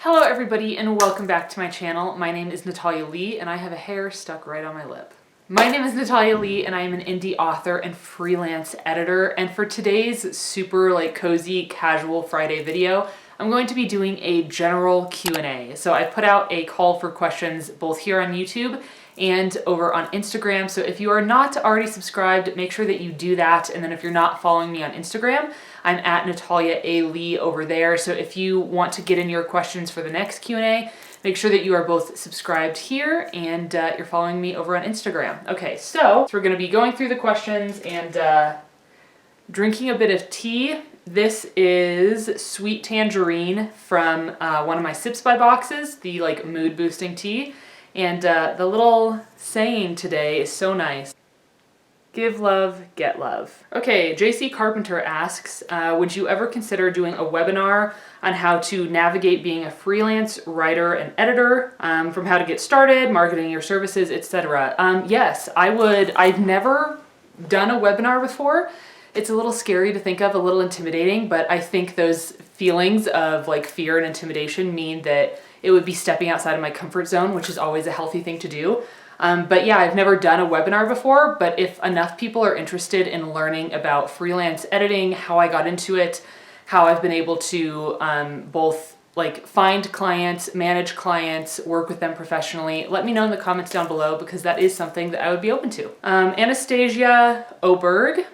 Hello everybody and welcome back to my channel. My name is Natalia Leigh and I have a hair stuck right on my lip. My name is Natalia Leigh and I am an indie author and freelance editor, and for today's super cozy casual Friday video, I'm going to be doing a general Q&A. So I put out a call for questions both here on YouTube and over on Instagram. So if you are not already subscribed, make sure that you do that. And then if you're not following me on Instagram, I'm at Natalia A. Leigh over there. So if you want to get in your questions for the next Q&A, make sure that you are both subscribed here and you're following me over on Instagram. Okay, so we're gonna be going through the questions and drinking a bit of tea. This is Sweet Tangerine from one of my Sips by boxes, the mood boosting tea. And the little saying today is so nice. Give love, get love. Okay, JC Carpenter asks, would you ever consider doing a webinar on how to navigate being a freelance writer and editor, from how to get started, marketing your services, etc.? Yes, I would. I've never done a webinar before. It's a little scary to think of, a little intimidating, but I think those feelings of fear and intimidation mean that it would be stepping outside of my comfort zone, which is always a healthy thing to do. But yeah, I've never done a webinar before, but if enough people are interested in learning about freelance editing, how I got into it, how I've been able to both find clients, manage clients, work with them professionally, let me know in the comments down below, because that is something that I would be open to. Anastasia Oberg,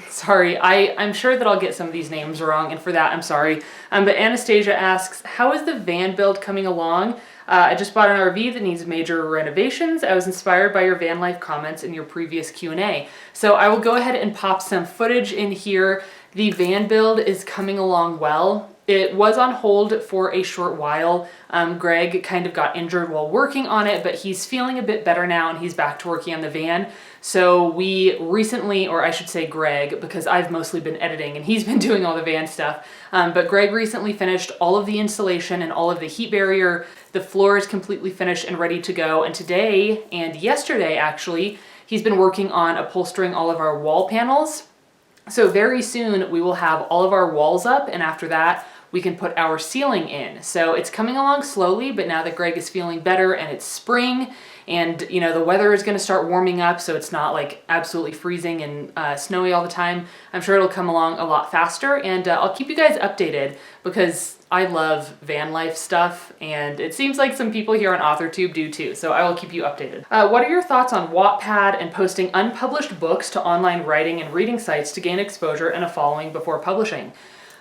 sorry, I'm sure that I'll get some of these names wrong, and for that, I'm sorry. But Anastasia asks, how is the van build coming along? I just bought an RV that needs major renovations. I was inspired by your van life comments in your previous Q&A. So I will go ahead and pop some footage in here. The van build is coming along well. It was on hold for a short while. Greg kind of got injured while working on it, but he's feeling a bit better now and he's back to working on the van. So we recently, or I should say Greg, because I've mostly been editing and he's been doing all the van stuff, but Greg recently finished all of the insulation and all of the heat barrier. The floor is completely finished and ready to go. And today and yesterday, actually, he's been working on upholstering all of our wall panels. So very soon we will have all of our walls up, and after that, we can put our ceiling in. So it's coming along slowly, but now that Greg is feeling better and it's spring and the weather is going to start warming up, so it's not absolutely freezing and snowy all the time, I'm sure it'll come along a lot faster, and I'll keep you guys updated because I love van life stuff and it seems like some people here on Authortube do too, so I will keep you updated. What are your thoughts on Wattpad and posting unpublished books to online writing and reading sites to gain exposure and a following before publishing?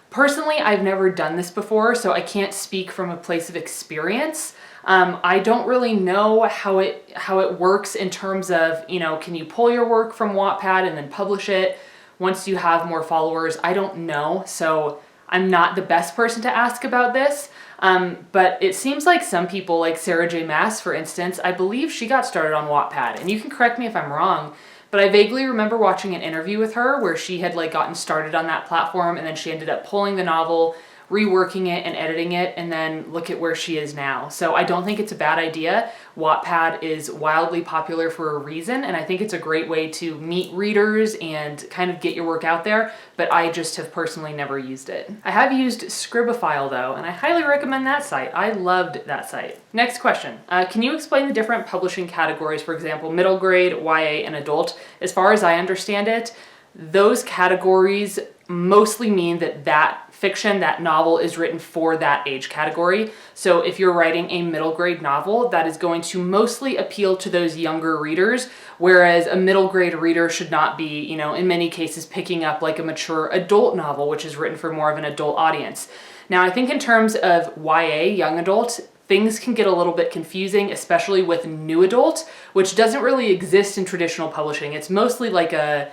Personally, I've never done this before, so I can't speak from a place of experience. I don't really know how it works in terms of, can you pull your work from Wattpad and then publish it once you have more followers? I don't know, so I'm not the best person to ask about this. But it seems like some people, like Sarah J. Maas, for instance, I believe she got started on Wattpad, and you can correct me if I'm wrong, but I vaguely remember watching an interview with her where she had gotten started on that platform, and then she ended up pulling the novel, reworking it and editing it, and then look at where she is now. So I don't think it's a bad idea. Wattpad is wildly popular for a reason, and I think it's a great way to meet readers and kind of get your work out there, but I just have personally never used it. I have used Scribophile though, and I highly recommend that site. I loved that site. Next question. Can you explain the different publishing categories, for example, middle grade, YA, and adult? As far as I understand it, those categories mostly mean that fiction, that novel, is written for that age category. So if you're writing a middle grade novel, that is going to mostly appeal to those younger readers, whereas a middle grade reader should not be, in many cases picking up a mature adult novel, which is written for more of an adult audience. Now, I think in terms of YA, young adult, things can get a little bit confusing, especially with new adult, which doesn't really exist in traditional publishing. It's mostly a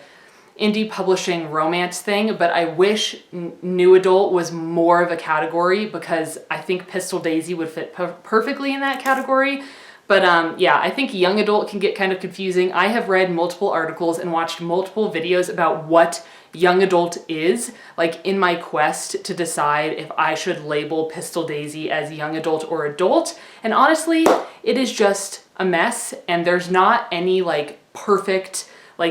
indie publishing romance thing, but I wish new adult was more of a category, because I think Pistol Daisy would fit perfectly in that category. But yeah, I think young adult can get kind of confusing. I have read multiple articles and watched multiple videos about what young adult is, in my quest to decide if I should label Pistol Daisy as young adult or adult. And honestly, it is just a mess, and there's not any perfect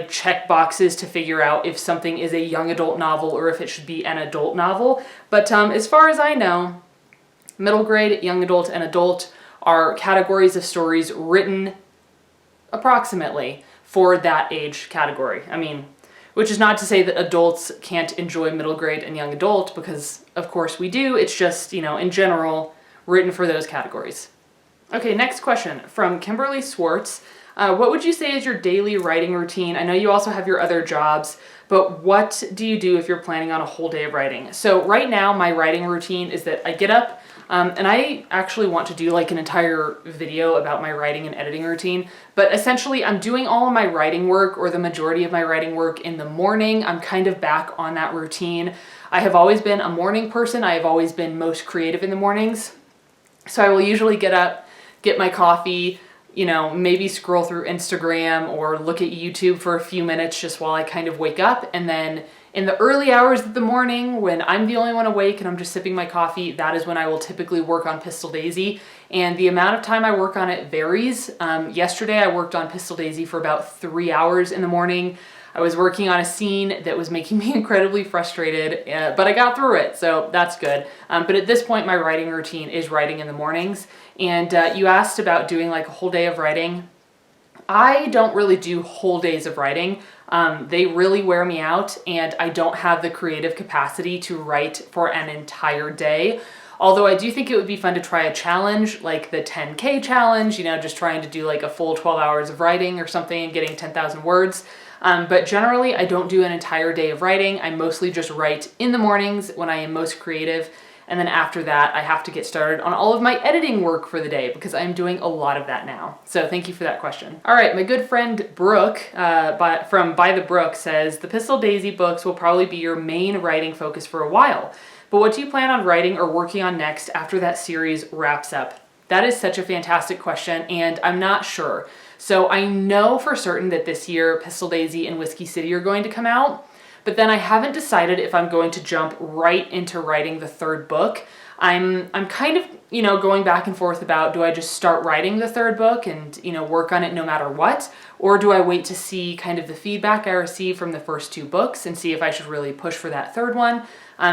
check boxes to figure out if something is a young adult novel or if it should be an adult novel. But as far as I know, Middle grade, young adult, and adult are categories of stories written approximately for that age category. I mean, which is not to say that adults can't enjoy middle grade and young adult, because of course we do. It's just, you know, in general, written for those categories. Okay, next question from Kimberly Swartz. What would you say is your daily writing routine? I know you also have your other jobs, but what do you do if you're planning on a whole day of writing? So right now, my writing routine is that I get up, and I actually want to do like an entire video about my writing and editing routine, but essentially I'm doing all of my writing work, or the majority of my writing work, in the morning. I'm kind of back on that routine. I have always been a morning person. I have always been most creative in the mornings. So I will usually get up, get my coffee, you know, maybe scroll through Instagram or look at YouTube for a few minutes just while I kind of wake up. And then in the early hours of the morning, when I'm the only one awake and I'm just sipping my coffee, that is when I will typically work on Pistol Daisy. And the amount of time I work on it varies. Yesterday I worked on Pistol Daisy for about 3 hours in the morning. I was working on a scene that was making me incredibly frustrated, but I got through it, so that's good. But at this point, my writing routine is writing in the mornings. And you asked about doing like a whole day of writing. I don't really do whole days of writing. They really wear me out, and I don't have the creative capacity to write for an entire day. Although I do think it would be fun to try a challenge, like the 10K challenge, you know, just trying to do like a full 12 hours of writing or something and getting 10,000 words. But generally, I don't do an entire day of writing. I mostly just write in the mornings when I am most creative. And then after that, I have to get started on all of my editing work for the day, because I'm doing a lot of that now. So thank you for that question. All right, my good friend Brooke from By the Brook says, the Pistol Daisy books will probably be your main writing focus for a while. But what do you plan on writing or working on next after that series wraps up? That is such a fantastic question, and I'm not sure. So I know for certain that this year Pistol Daisy and Whiskey City are going to come out, but then I haven't decided if I'm going to jump right into writing the third book. I'm kind of, you know, going back and forth about, do I just start writing the third book and, you know, work on it no matter what? Or do I wait to see kind of the feedback I receive from the first 2 books and see if I should really push for that third one?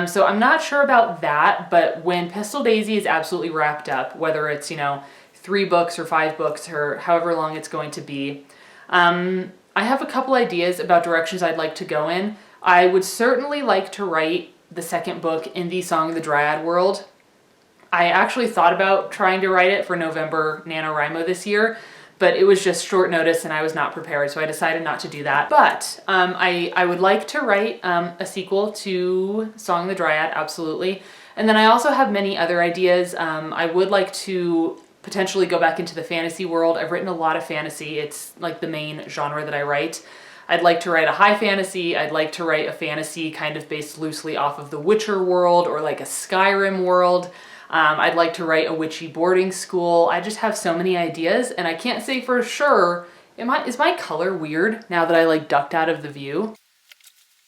So I'm not sure about that, but when Pistol Daisy is absolutely wrapped up, whether it's, you know, 3 books or 5 books or however long it's going to be, I have a couple ideas about directions I'd like to go in. I would certainly like to write the second book in the Song of the Dryad world. I actually thought about trying to write it for November NaNoWriMo this year, but it was just short notice and I was not prepared, so I decided not to do that. But I would like to write a sequel to Song of the Dryad, absolutely. And then I also have many other ideas. I would like to potentially go back into the fantasy world. I've written a lot of fantasy. It's like the main genre that I write. I'd like to write a high fantasy. I'd like to write a fantasy kind of based loosely off of the Witcher world or like a Skyrim world. I'd like to write a witchy boarding school. I just have so many ideas, and I can't say for sure, is my color weird now that I like ducked out of the view?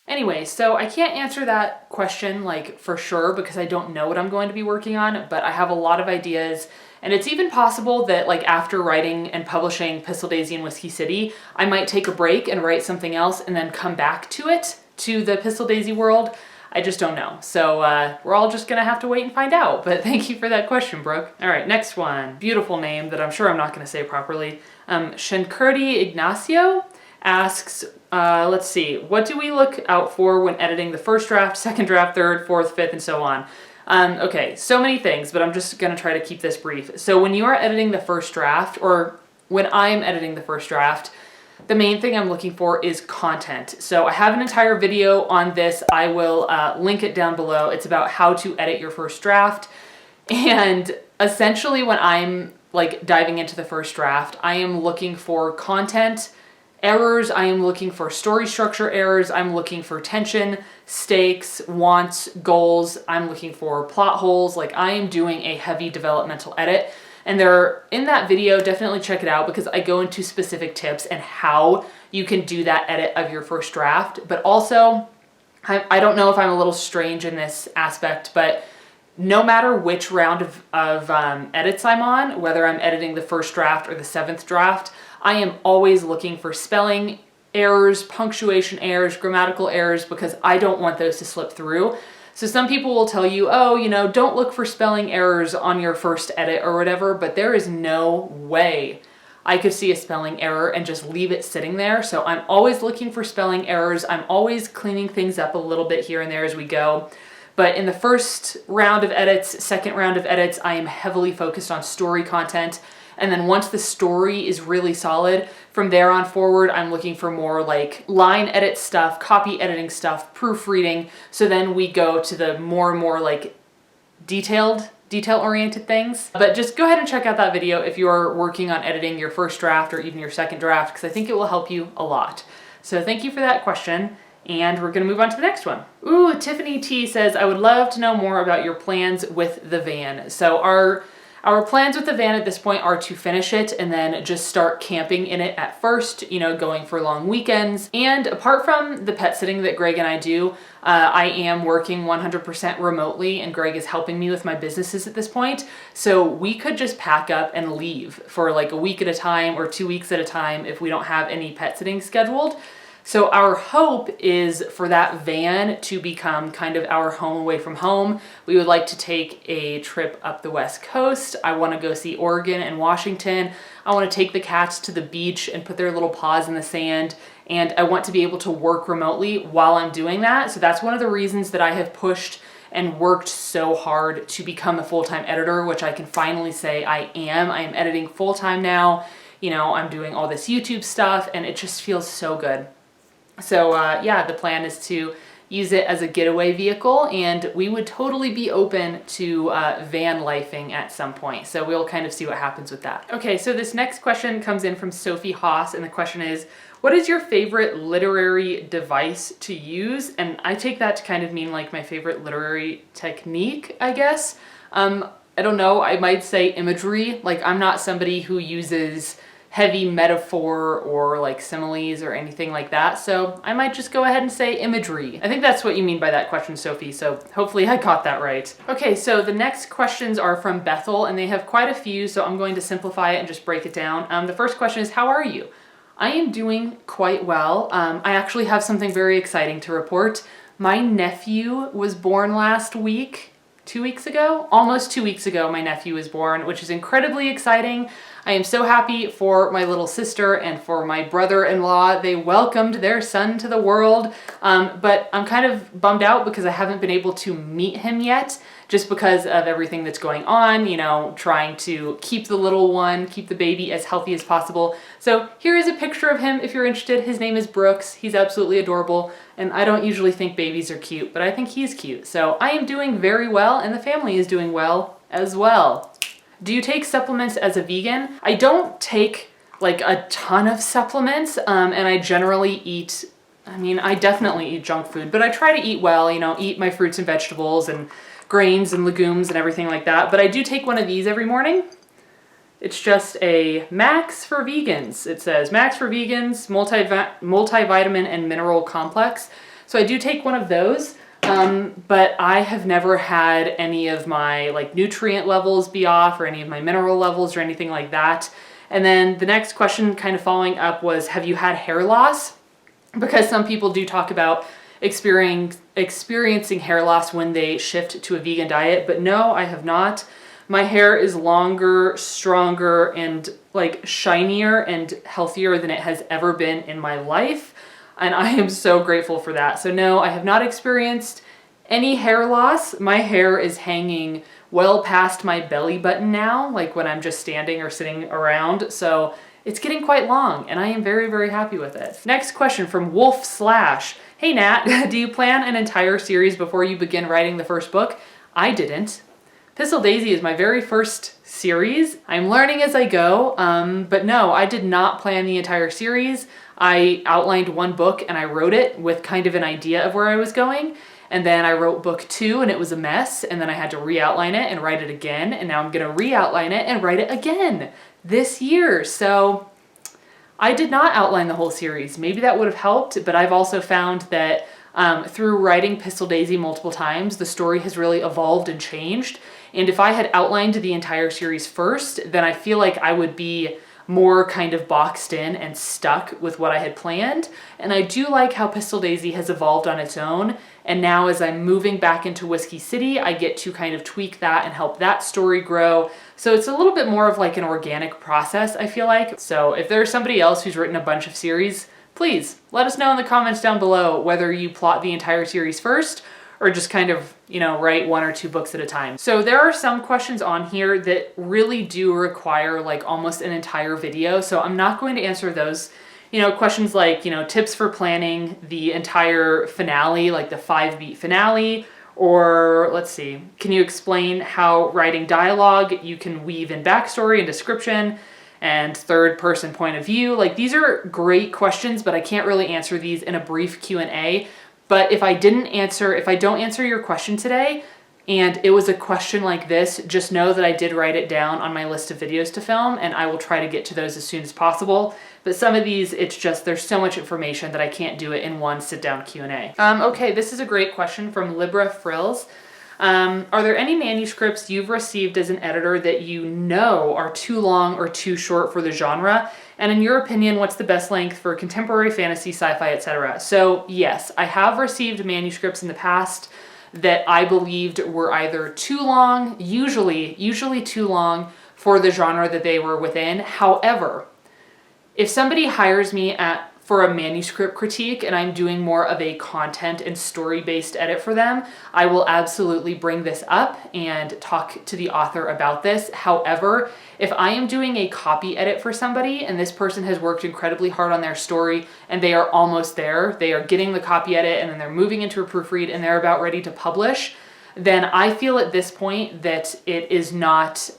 Anyway, so I can't answer that question like for sure because I don't know what I'm going to be working on, but I have a lot of ideas. And it's even possible that like after writing and publishing Pistol Daisy and Whiskey City, I might take a break and write something else and then come back to it, to the Pistol Daisy world. I just don't know. So we're all just gonna have to wait and find out. But thank you for that question, Brooke. All right, next one. Beautiful name that I'm sure I'm not gonna say properly. Shankurti Ignacio asks, let's see, what do we look out for when editing the first draft, second draft, third, fourth, fifth, and so on? Okay, so many things, but I'm just gonna try to keep this brief. So when you are editing the first draft, or when I'm editing the first draft, the main thing I'm looking for is content. So I have an entire video on this. I will link it down below. It's about how to edit your first draft. And essentially when I'm like diving into the first draft, I am looking for content errors. I am looking for story structure errors. I'm looking for tension, stakes, wants, goals. I'm looking for plot holes. Like I am doing a heavy developmental edit. And in that video, definitely check it out because I go into specific tips and how you can do that edit of your first draft. But also, I don't know if I'm a little strange in this aspect, but no matter which round of edits I'm on, whether I'm editing the first draft or the 7th draft, I am always looking for spelling errors, punctuation errors, grammatical errors, because I don't want those to slip through. So some people will tell you, oh, you know, don't look for spelling errors on your first edit or whatever, but there is no way I could see a spelling error and just leave it sitting there. So I'm always looking for spelling errors. I'm always cleaning things up a little bit here and there as we go. But in the first round of edits, second round of edits, I am heavily focused on story content. And then once the story is really solid, from there on forward, I'm looking for more like line edit stuff, copy editing stuff, proofreading. So then we go to the more and more like detail-oriented things. But just go ahead and check out that video if you're working on editing your first draft or even your second draft, because I think it will help you a lot. So thank you for that question. And we're gonna move on to the next one. Ooh, Tiffany T says, I would love to know more about your plans with the van. So our plans with the van at this point are to finish it and then just start camping in it at first, you know, going for long weekends. And apart from the pet sitting that Greg and I do, I am working 100% remotely, and Greg is helping me with my businesses at this point. So we could just pack up and leave for like a week at a time or 2 weeks at a time if we don't have any pet sitting scheduled. So our hope is for that van to become kind of our home away from home. We would like to take a trip up the West Coast. I want to go see Oregon and Washington. I want to take the cats to the beach and put their little paws in the sand. And I want to be able to work remotely while I'm doing that. So that's one of the reasons that I have pushed and worked so hard to become a full-time editor, which I can finally say I am. I am editing full-time now. You know, I'm doing all this YouTube stuff and it just feels so good. So yeah, the plan is to use it as a getaway vehicle, and we would totally be open to van lifing at some point. So we'll kind of see what happens with that. Okay, so this next question comes in from Sophie Haas, and the question is, what is your favorite literary device to use? And I take that to kind of mean like my favorite literary technique, I guess. I don't know, I might say imagery. Like, I'm not somebody who uses heavy metaphor or like similes or anything like that. So I might just go ahead and say imagery. I think that's what you mean by that question, Sophie. So hopefully I got that right. Okay, so the next questions are from Bethel, and they have quite a few, so I'm going to simplify it and just break it down. The first question is, how are you? I am doing quite well. I actually have something very exciting to report. My nephew was born last week. 2 weeks ago? Almost 2 weeks ago, my nephew was born, which is incredibly exciting. I am so happy for my little sister and for my brother-in-law. They welcomed their son to the world, but I'm kind of bummed out because I haven't been able to meet him yet, just because of everything that's going on, you know, trying to keep the little one, keep the baby as healthy as possible. So here is a picture of him if you're interested. His name is Brooks. He's absolutely adorable, and I don't usually think babies are cute, but I think he's cute. So I am doing very well, and the family is doing well as well. Do you take supplements as a vegan? I don't take like a ton of supplements, and I generally eat, I definitely eat junk food, but I try to eat well, you know, eat my fruits and vegetables and grains and legumes and everything like that. But I do take one of these every morning. It's just a Max for Vegans. It says Max for Vegans, multivitamin and mineral complex. So I do take one of those. But I have never had any of my like nutrient levels be off or any of my mineral levels or anything like that. And then the next question kind of following up was, have you had hair loss? Because some people do talk about experiencing hair loss when they shift to a vegan diet, but no, I have not. My hair is longer, stronger, and like shinier and healthier than it has ever been in my life. And I am so grateful for that. So no, I have not experienced any hair loss. My hair is hanging well past my belly button now, like when I'm just standing or sitting around. So it's getting quite long, and I am very, very happy with it. Next question from Wolf Slash. Hey Nat, do you plan an entire series before you begin writing the first book? I didn't. Pistol Daisy is my very first series. I'm learning as I go, but no, I did not plan the entire series. I outlined one book and I wrote it with kind of an idea of where I was going. And then I wrote book 2 and it was a mess. And then I had to re-outline it and write it again. And now I'm gonna re-outline it and write it again this year. So I did not outline the whole series. Maybe that would have helped, but I've also found that through writing Pistol Daisy multiple times, the story has really evolved and changed. And if I had outlined the entire series first, then I feel like I would be more kind of boxed in and stuck with what I had planned. And I do like how Pistol Daisy has evolved on its own. And now as I'm moving back into Whiskey City, I get to kind of tweak that and help that story grow. So it's a little bit more of like an organic process, I feel like. So if there's somebody else who's written a bunch of series, please let us know in the comments down below whether you plot the entire series first or just kind of, you know, write 1 or 2 books at a time. So there are some questions on here that really do require like almost an entire video. So I'm not going to answer those. You know, questions like, you know, tips for planning the entire finale, like the 5-beat finale, or let's see, can you explain how writing dialogue, you can weave in backstory and description and third-person point of view? Like, these are great questions, but I can't really answer these in a brief Q&A. But if I don't answer your question today, and it was a question like this, just know that I did write it down on my list of videos to film, and I will try to get to those as soon as possible. But some of these, it's just, there's so much information that I can't do it in one sit-down Q&A. Okay, this is a great question from Libra Frills. Are there any manuscripts you've received as an editor that you know are too long or too short for the genre? And in your opinion, what's the best length for contemporary fantasy, sci-fi, etc.? So yes, I have received manuscripts in the past that I believed were either too long, usually too long for the genre that they were within. However, if somebody hires me for a manuscript critique and I'm doing more of a content and story-based edit for them, I will absolutely bring this up and talk to the author about this. However, if I am doing a copy edit for somebody and this person has worked incredibly hard on their story and they are almost there, they are getting the copy edit and then they're moving into a proofread and they're about ready to publish, then I feel at this point that it is not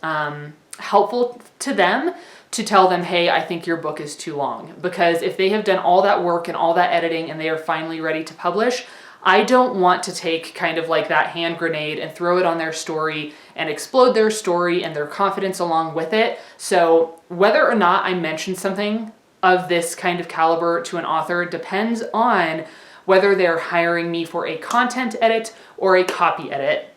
helpful to them to tell them, hey, I think your book is too long. Because if they have done all that work and all that editing and they are finally ready to publish, I don't want to take kind of like that hand grenade and throw it on their story and explode their story and their confidence along with it. So whether or not I mention something of this kind of caliber to an author depends on whether they're hiring me for a content edit or a copy edit.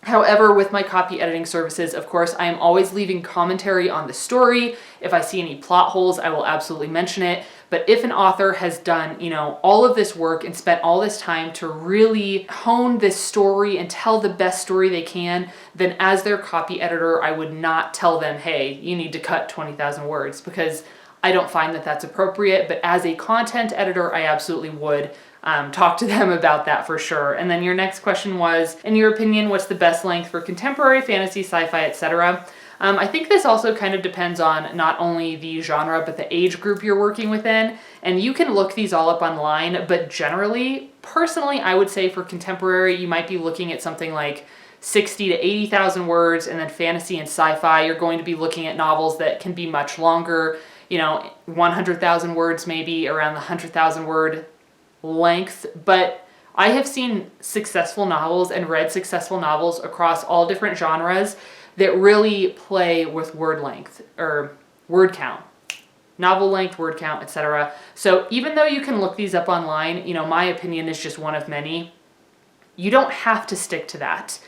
However, with my copy editing services, of course, I am always leaving commentary on the story. If I see any plot holes, I will absolutely mention it. But if an author has done, you know, all of this work and spent all this time to really hone this story and tell the best story they can, then as their copy editor, I would not tell them, hey, you need to cut 20,000 words, because I don't find that that's appropriate. But as a content editor, I absolutely would talk to them about that for sure. And then your next question was, in your opinion, what's the best length for contemporary fantasy, sci-fi, etc.? I think this also kind of depends on not only the genre, but the age group you're working within. And you can look these all up online, but generally, personally, I would say for contemporary, you might be looking at something like 60 to 80,000 words, and then fantasy and sci-fi, you're going to be looking at novels that can be much longer, you know, 100,000 words, maybe around the 100,000 word length. But I have seen successful novels and read successful novels across all different genres that really play with word length or word count, novel length, word count, etc. So even though you can look these up online, you know, my opinion is just one of many. You don't have to stick to that.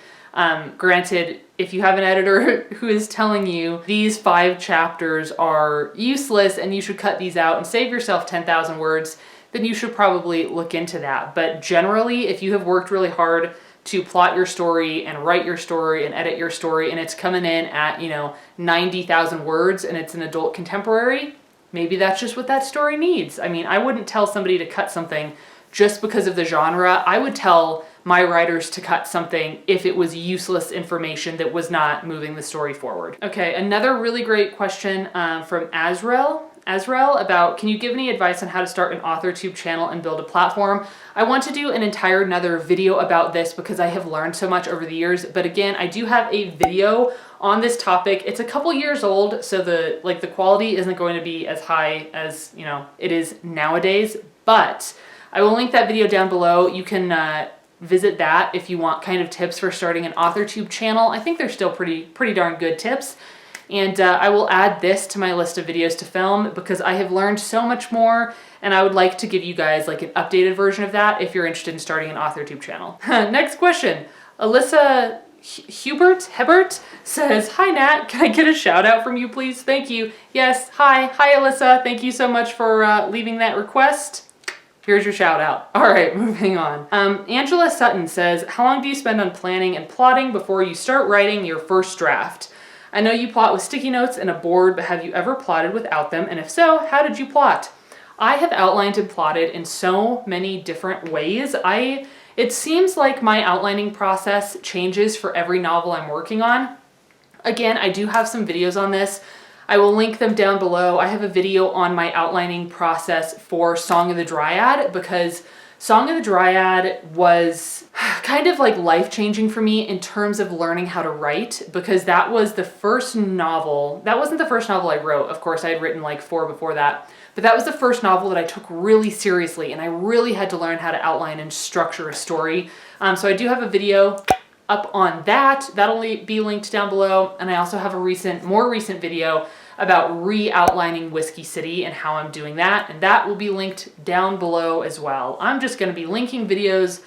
Granted, if you have an editor who is telling you these 5 chapters are useless and you should cut these out and save yourself 10,000 words, then you should probably look into that. But generally, if you have worked really hard to plot your story and write your story and edit your story, and it's coming in at, you know, 90,000 words and it's an adult contemporary, maybe that's just what that story needs. I mean, I wouldn't tell somebody to cut something just because of the genre. I would tell my writers to cut something if it was useless information that was not moving the story forward. Okay, another really great question from Azrael about, can you give any advice on how to start an Authortube channel and build a platform? I want to do an entire another video about this because I have learned so much over the years. But again, I do have a video on this topic. It's a couple years old, so the quality isn't going to be as high as, you know, it is nowadays. But I will link that video down below. You can visit that if you want kind of tips for starting an Authortube channel. I think they're still pretty darn good tips. And I will add this to my list of videos to film because I have learned so much more, and I would like to give you guys like an updated version of that if you're interested in starting an Authortube channel. Next question. Alyssa Hebert says, "Hi Nat, can I get a shout out from you please? Thank you." Yes, hi Alyssa, thank you so much for leaving that request. Here's your shout out. All right, moving on. Angela Sutton says, "How long do you spend on planning and plotting before you start writing your first draft? I know you plot with sticky notes and a board, but have you ever plotted without them? And if so, how did you plot?" I have outlined and plotted in so many different ways. It seems like my outlining process changes for every novel I'm working on. Again, I do have some videos on this. I will link them down below. I have a video on my outlining process for Song of the Dryad, because Song of the Dryad was kind of like life-changing for me in terms of learning how to write, because that was the first novel. That wasn't the first novel I wrote. Of course, I had written like 4 before that. But that was the first novel that I took really seriously, and I really had to learn how to outline and structure a story. So I do have a video up on that. That'll be linked down below. And I also have a more recent video about re-outlining Whiskey City and how I'm doing that. And that will be linked down below as well. I'm just gonna be linking videos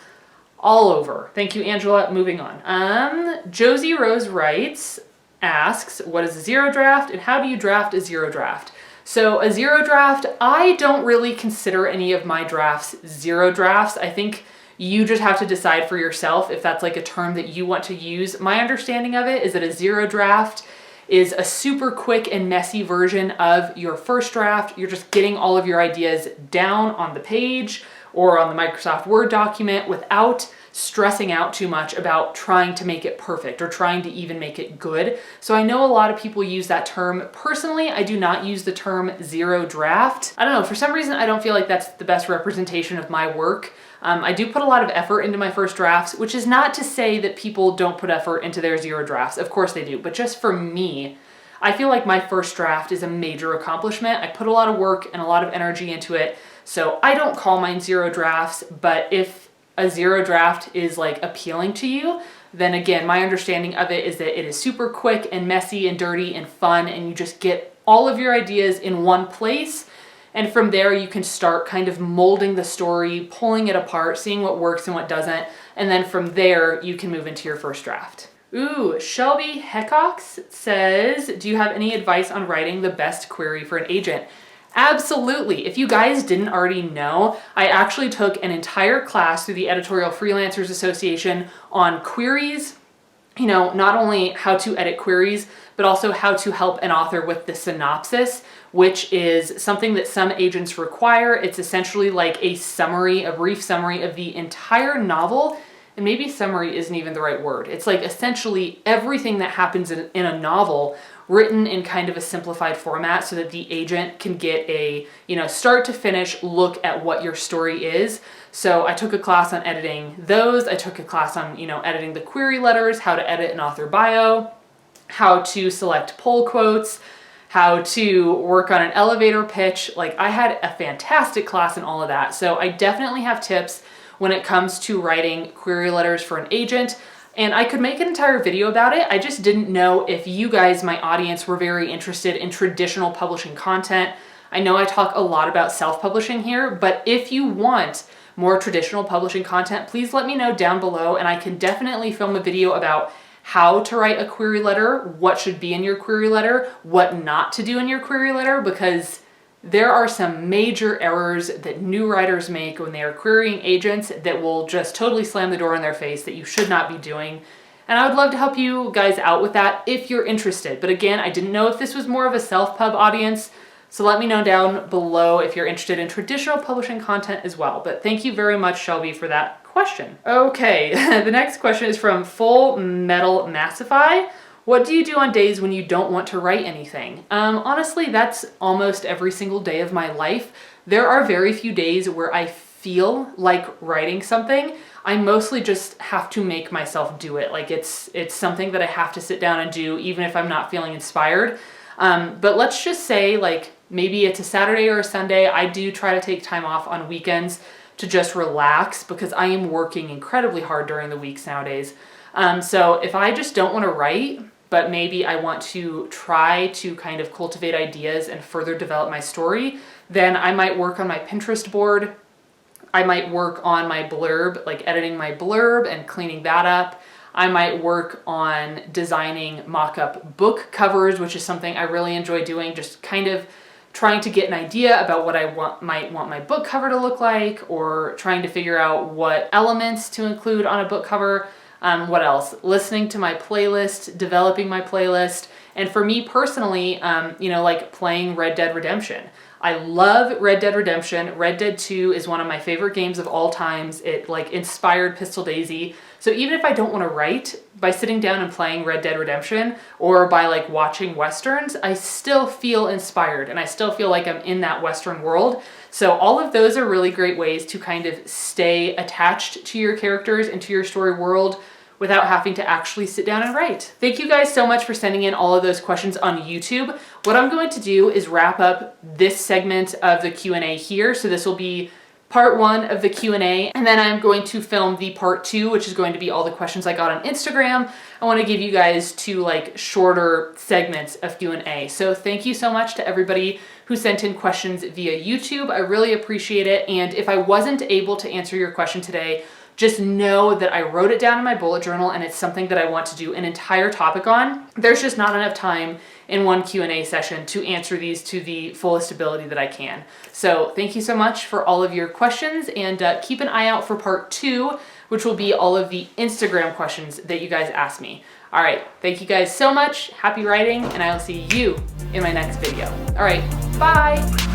all over. Thank you, Angela. Moving on. Josie Rose asks, what is a zero draft and how do you draft a zero draft? So a zero draft, I don't really consider any of my drafts zero drafts. I think you just have to decide for yourself if that's like a term that you want to use. My understanding of it is that a zero draft is a super quick and messy version of your first draft. You're just getting all of your ideas down on the page or on the Microsoft Word document without stressing out too much about trying to make it perfect or trying to even make it good. So I know a lot of people use that term. Personally, I do not use the term zero draft. I don't know, for some reason I don't feel like that's the best representation of my work. I do put a lot of effort into my first drafts, which is not to say that people don't put effort into their zero drafts. Of course they do, but just for me, I feel like my first draft is a major accomplishment. I put a lot of work and a lot of energy into it, so I don't call mine zero drafts, but if a zero draft is like appealing to you, then again, my understanding of it is that it is super quick and messy and dirty and fun, and you just get all of your ideas in one place. And from there, you can start kind of molding the story, pulling it apart, seeing what works and what doesn't. And then from there, you can move into your first draft. Ooh, Shelby Heckox says, do you have any advice on writing the best query for an agent? Absolutely. If you guys didn't already know, I actually took an entire class through the Editorial Freelancers Association on queries. You know, not only how to edit queries, but also how to help an author with the synopsis, which is something that some agents require. It's essentially like a summary, a brief summary of the entire novel. And maybe summary isn't even the right word. It's like essentially everything that happens in a novel written in kind of a simplified format so that the agent can get a, start to finish look at what your story is. So I took a class on editing those. I took a class on, editing the query letters, how to edit an author bio, how to select pull quotes, how to work on an elevator pitch. Like, I had a fantastic class in all of that. So I definitely have tips when it comes to writing query letters for an agent. And I could make an entire video about it. I just didn't know if you guys, my audience, were very interested in traditional publishing content. I know I talk a lot about self-publishing here, but if you want more traditional publishing content, please let me know down below, and I can definitely film a video about how to write a query letter, what should be in your query letter, what not to do in your query letter, because there are some major errors that new writers make when they are querying agents that will just totally slam the door in their face that you should not be doing. And I would love to help you guys out with that if you're interested. But again, I didn't know if this was more of a self-pub audience, so let me know down below if you're interested in traditional publishing content as well. But thank you very much, Shelby, for that question. Okay, the next question is from Full Metal Massify. What do you do on days when you don't want to write anything? Honestly, that's almost every single day of my life. There are very few days where I feel like writing something. I mostly just have to make myself do it. Like it's something that I have to sit down and do even if I'm not feeling inspired. But let's just say like maybe it's a Saturday or a Sunday. I do try to take time off on weekends to just relax because I am working incredibly hard during the weeks nowadays. So if I just don't want to write, but maybe I want to try to kind of cultivate ideas and further develop my story, then I might work on my Pinterest board. I might work on my blurb, like editing my blurb and cleaning that up. I might work on designing mock-up book covers, which is something I really enjoy doing, just kind of trying to get an idea about what I might want my book cover to look like, or trying to figure out what elements to include on a book cover. What else? Listening to my playlist, developing my playlist, and for me personally, you know, like playing Red Dead Redemption. I love Red Dead Redemption. Red Dead 2 is one of my favorite games of all times. It like inspired Pistol Daisy. So even if I don't want to write, by sitting down and playing Red Dead Redemption or by like watching Westerns, I still feel inspired and I still feel like I'm in that Western world. So all of those are really great ways to kind of stay attached to your characters and to your story world without having to actually sit down and write. Thank you guys so much for sending in all of those questions on YouTube. What I'm going to do is wrap up this segment of the Q&A here. So this will be part 1 of the Q&A, and then I'm going to film the part 2, which is going to be all the questions I got on Instagram. I want to give you guys 2 like shorter segments of Q&A. So thank you so much to everybody who sent in questions via YouTube. I really appreciate it. And if I wasn't able to answer your question today, just know that I wrote it down in my bullet journal and it's something that I want to do an entire topic on. There's just not enough time in one Q&A session to answer these to the fullest ability that I can. So thank you so much for all of your questions, and keep an eye out for part 2, which will be all of the Instagram questions that you guys asked me. All right, thank you guys so much. Happy writing, and I will see you in my next video. All right, bye.